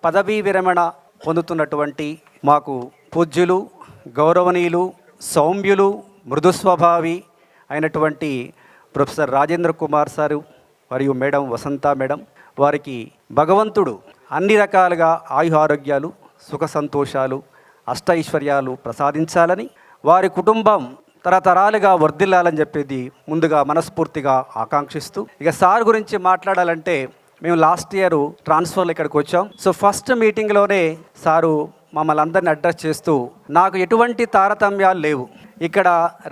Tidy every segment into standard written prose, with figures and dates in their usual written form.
పదవీ విరమణ పొందుతున్నటువంటి మాకు పూజ్యులు, గౌరవనీయులు, సౌమ్యులు, మృదుస్వభావి అయినటువంటి ప్రొఫెసర్ రాజేంద్ర కుమార్ సారు మరియు మేడం వసంత మేడం, వారికి భగవంతుడు అన్ని రకాలుగా ఆయురారోగ్యాలు, సుఖ సంతోషాలు, అష్టైశ్వర్యాలు ప్రసాదించాలని, వారి కుటుంబం తరతరాలుగా వర్ధిల్లాలని చెప్పేది ముందుగా మనస్ఫూర్తిగా ఆకాంక్షిస్తూ, ఇక సార్ గురించి మాట్లాడాలంటే మేము లాస్ట్ ఇయర్ ట్రాన్స్ఫర్లో ఇక్కడికి వచ్చాం. సో ఫస్ట్ మీటింగ్లోనే సారు మమ్మల్ని అందరిని అడ్రస్ చేస్తూ, నాకు ఎటువంటి తారతమ్యాలు లేవు, ఇక్కడ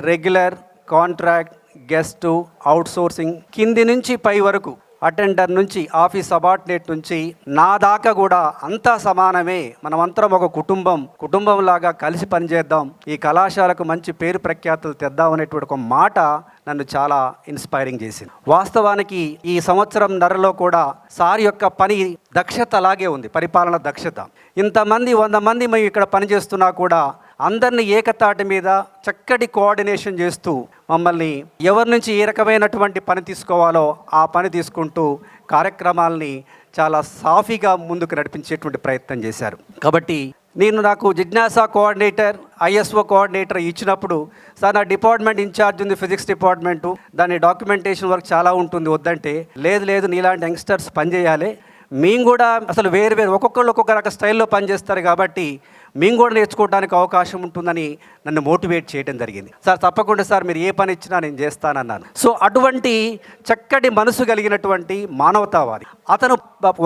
రెగ్యులర్, కాంట్రాక్ట్, గెస్టు, అవుట్సోర్సింగ్, కింది నుంచి పై వరకు, అటెండర్ నుంచి ఆఫీస్ సబార్డినేట్ నుంచి నా దాకా కూడా అంతా సమానమే, మనమంతరం ఒక కుటుంబంలాగా కలిసి పనిచేద్దాం, ఈ కళాశాలకు మంచి పేరు ప్రఖ్యాతులు తెద్దాం అనేటువంటి ఒక మాట నన్ను చాలా ఇన్స్పైరింగ్ చేసింది. వాస్తవానికి ఈ సంవత్సరం నరలో కూడా సార్ యొక్క పని దక్షత అలాగే ఉంది, పరిపాలన దక్షత. ఇంతమంది 100 మంది మేము ఇక్కడ పనిచేస్తున్నా కూడా అందరినీ ఏకతాటి మీద చక్కటి కోఆర్డినేషన్ చేస్తూ మమ్మల్ని ఎవరి నుంచి ఏ రకమైనటువంటి పని తీసుకోవాలో ఆ పని తీసుకుంటూ కార్యక్రమాలని చాలా సాఫీగా ముందుకు నడిపించేటువంటి ప్రయత్నం చేశారు. కాబట్టి నాకు జిజ్ఞాస కోఆర్డినేటర్, ఐఎస్ఓ కోఆర్డినేటర్ ఇచ్చినప్పుడు, సార్ నా డిపార్ట్మెంట్ ఇన్ఛార్జ్ ఉంది ఫిజిక్స్ డిపార్ట్మెంటు, దాని డాక్యుమెంటేషన్ వర్క్ చాలా ఉంటుంది వద్దంటే, లేదు నీలాంటి యంగ్స్టర్స్ పనిచేయాలి, మేము కూడా అసలు వేరు ఒక్కొక్కళ్ళు ఒక్కొక్క రక స్టైల్లో పనిచేస్తారు కాబట్టి మేము కూడా నేర్చుకోవడానికి అవకాశం ఉంటుందని నన్ను మోటివేట్ చేయడం జరిగింది. సార్ తప్పకుండా సార్ మీరు ఏ పని ఇచ్చినా నేను చేస్తానన్నాను. సో అటువంటి చక్కటి మనసు కలిగినటువంటి మానవతావాది అతను.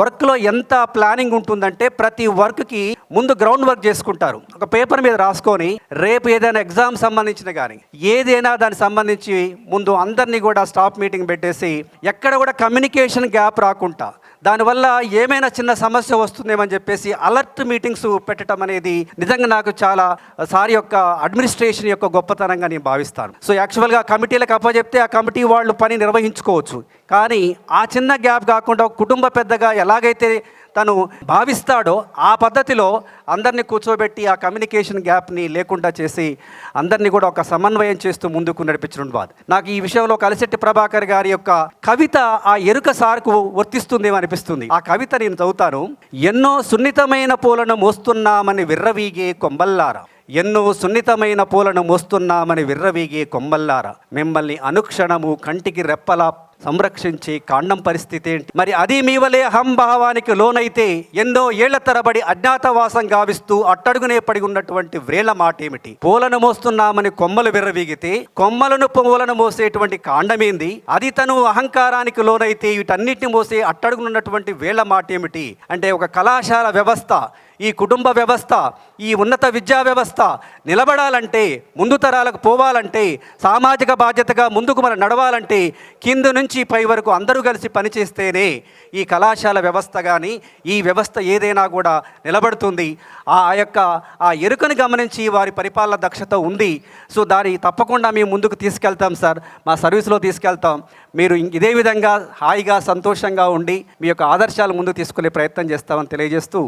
వర్క్లో ఎంత ప్లానింగ్ ఉంటుందంటే ప్రతి వర్క్కి ముందు గ్రౌండ్ వర్క్ చేసుకుంటారు, ఒక పేపర్ మీద రాసుకొని రేపు ఏదైనా ఎగ్జామ్ సంబంధించిన కానీ ఏదైనా దానికి సంబంధించి ముందు అందరినీ కూడా స్టాఫ్ మీటింగ్ పెట్టేసి ఎక్కడ కూడా కమ్యూనికేషన్ గ్యాప్ రాకుండా, దానివల్ల ఏమైనా చిన్న సమస్య వస్తుందేమని చెప్పేసి అలర్ట్ మీటింగ్స్ పెట్టడం అనేది నిజంగా నాకు చాలా సార్ యొక్క అడ్మినిస్ట్రేషన్ యొక్క గొప్పతనంగా నేను భావిస్తాను. సో యాక్చువల్గా కమిటీలకు అప్పచెప్తే ఆ కమిటీ వాళ్ళు పని నిర్వహించుకోవచ్చు, కానీ ఆ చిన్న గ్యాప్ కాకుండా కుటుంబ పెద్దగా ఎలాగైతే తను భావిస్తాడో ఆ పద్ధతిలో అందరినీ కూర్చోబెట్టి ఆ కమ్యూనికేషన్ గ్యాప్ని లేకుండా చేసి అందరినీ కూడా ఒక సమన్వయం చేస్తూ ముందుకు నడిపించడం బాధ. నాకు ఈ విషయంలో కలిశెట్టి ప్రభాకర్ గారి యొక్క కవిత ఆ ఎరుక సార్కు వర్తిస్తుందేమో అనిపిస్తుంది. ఆ కవిత నేను చదువుతాను. ఎన్నో సున్నితమైన పూలను మోస్తున్నామని విర్రవీగే కొమ్మల్లారా, ఎన్నో సున్నితమైన పూలను మోస్తున్నామని విర్రవీగే కొమ్మల్లారా, మిమ్మల్ని అనుక్షణము కంటికి రెప్పలా సంరక్షించే కాండం పరిస్థితి ఏంటి? మరి అది మీ వలే అహంభావానికి లోనైతే ఎన్నో ఏళ్ల తరబడి అజ్ఞాతవాసం గావిస్తూ అట్టడుగునే పడి ఉన్నటువంటి వ్రేళ్ల మాట ఏమిటి? పూలను మోస్తున్నామని కొమ్మలు విర్రవీగితే పూలను మోసేటువంటి కాండమేంది? అది తను అహంకారానికి లోనైతే వీటన్నిటిని మోసే అట్టడుగునున్నటువంటి వేళ్ల మాట ఏమిటి? అంటే ఒక కళాశాల వ్యవస్థ, ఈ కుటుంబ వ్యవస్థ, ఈ ఉన్నత విద్యా వ్యవస్థ నిలబడాలంటే, ముందు తరాలకు పోవాలంటే, సామాజిక బాధ్యతగా ముందుకు మనం నడవాలంటే కింద నుంచి పై వరకు అందరూ కలిసి పనిచేస్తేనే ఈ కళాశాల వ్యవస్థ కానీ ఈ వ్యవస్థ ఏదైనా కూడా నిలబడుతుంది. ఆ ఎరుకను గమనించి వారి పరిపాలన దక్షత ఉంది. సో దాన్ని తప్పకుండా మేము ముందుకు తీసుకెళ్తాం సార్, మా సర్వీస్లో తీసుకెళ్తాం. మీరు ఇదే విధంగా హాయిగా సంతోషంగా ఉండి మీ యొక్క ఆదర్శాలు ముందుకు తీసుకునే ప్రయత్నం చేస్తామని తెలియజేస్తూ